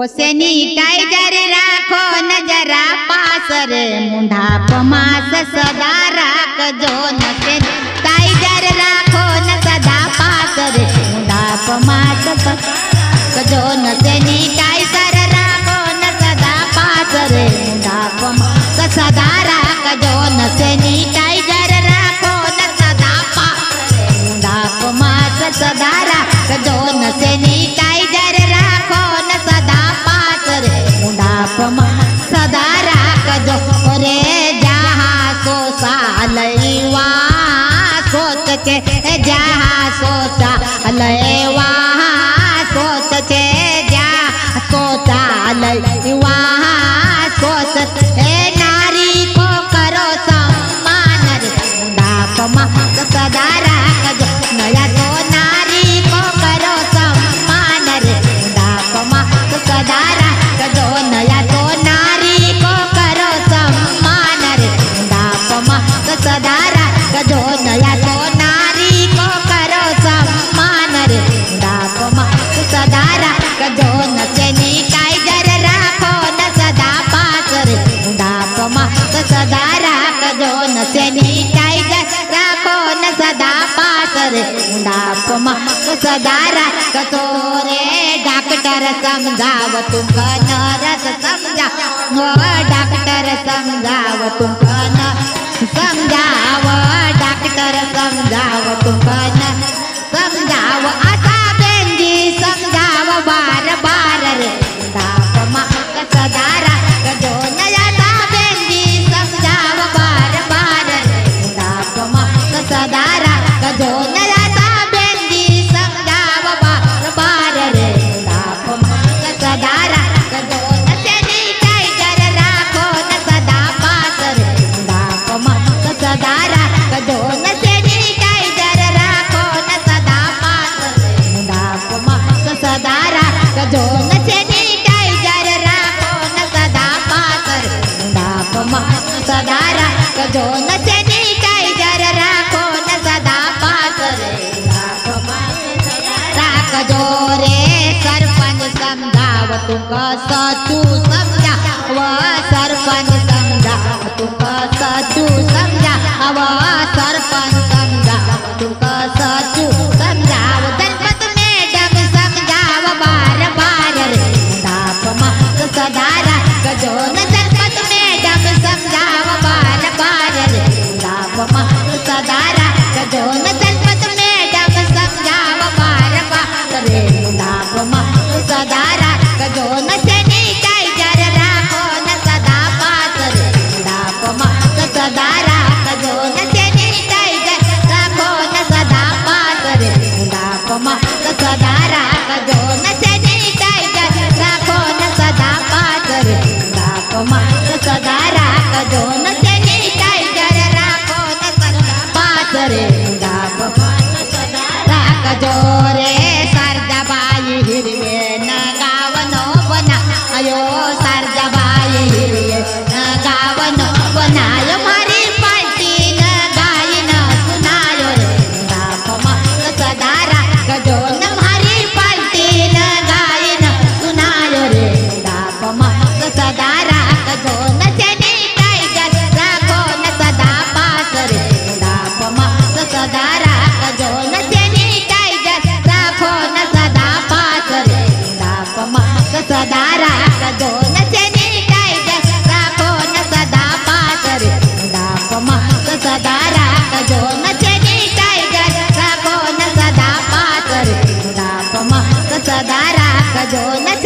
sanitiser राखो न जरा पास रे मुंढा पमास सदा राखजो न सॅनिटायझर राखो न सदा पास रे मुंढा पमास राखजो न सॅनिटायझर राखो न सदा पास रे मुंढा पमास सदा राखजो न सॅनिटायझर राखो न सदा पास रे मुंढा पमास सदा राखजो न सॅनिटायझर राखो न सदा पास रे मुंढा पमास सदा राखजो रे जहाँ सो सालैवा सोच के जहाँ सोचा लैवा सोच के जहाँ सोचा लैवा सोच नारी को करो सम्मान रे मुंढा पमास सदा राखजो नया तो नारी को करो सम्मान रे मुंढा पमास सदा राखजो नया तो नारी को करो सम्मान रे मुंढा पमास सदा राखजो नया तो नारी को करो सम्मान रे मुंढा पमास सदा राखजो न सॅनिटायझर राखो न सदा पास रे मुंढा पमास सदा राखजो न सॅनिटायझर राखो न सदा पास रे मुंढा पमास सदा राखजो रे डॉक्टर समजाव तुमका नर्स समजाव डॉक्टर समजाव तुमका समजाव डॉक्टर समजाव तुमका समजाव आता बेंजी समजाव बार बार रे मुंढा पमास सदा राखजो नया बेंजी समजाव बार बार रे मुंढा पमास सदा राखजो नया बेंजी समजाव बार बार रे मुंढा पमास सदा राखजो न सॅनिटायझर राखो न सदा पास रे मुंढा पमास सदा राखजो न सॅनिटायझर राखो न सदा पास रे मुंढा पमास सदा राखजो न सॅनिटायझर राखो न सदा पास रे मुंढा पमास सदा राखजो न सॅनिटायझर राखो न सदा पास रे मुंढा पमास राखजो रे सरपंच समजाव तुका सचू समजाव सरपंच समजाव तुका सचू समजाव सरपंच समजाव तुका सचू समजाव दलपत मॅडम समजाव बार बार रे मुंढा पमास सदा राखजो न दलपत मॅडम समजाव बार बार रे मुंढा पमास सदा राखजो न दलपत मॅडम समजाव बार बार रे मुंढा पमास सदा राखजो न सॅनिटायझर राखो न सदा पास रे मुंढा पमास सदा राखजो न सॅनिटायझर राखो न सदा पास रे मुंढा पमास सदा राखजो न सॅनिटायझर राखो न सदा पास रे मुंढा पमास सदा राखजो न सॅनिटायझर राखो न सदा पास रे मुंढा पमास सदा राखजो रे सरजाबाई हिरवे न गावनो बनायो सरजाबाई हिरवे न गावनो बनायो मारी पार्टी न गाई न सुनायो रे मुंढा पमास सदा राखजो न मारी पार्टी न गाई न सुनायो रे मुंढा पमास सदा राखजो न सॅनिटायझर राखो न सदा पास रे मुंढा पमास सदा राखजो न सॅनिटायझर राखो न सदा पास रे मुंढा पमास सदा राखजो न सॅनिटायझर राखो न सदा पास रे मुंढा पमास सदा राखजो न सॅनिटायझर राखो न सदा पास रे मुंढा पमास सदा राखजो न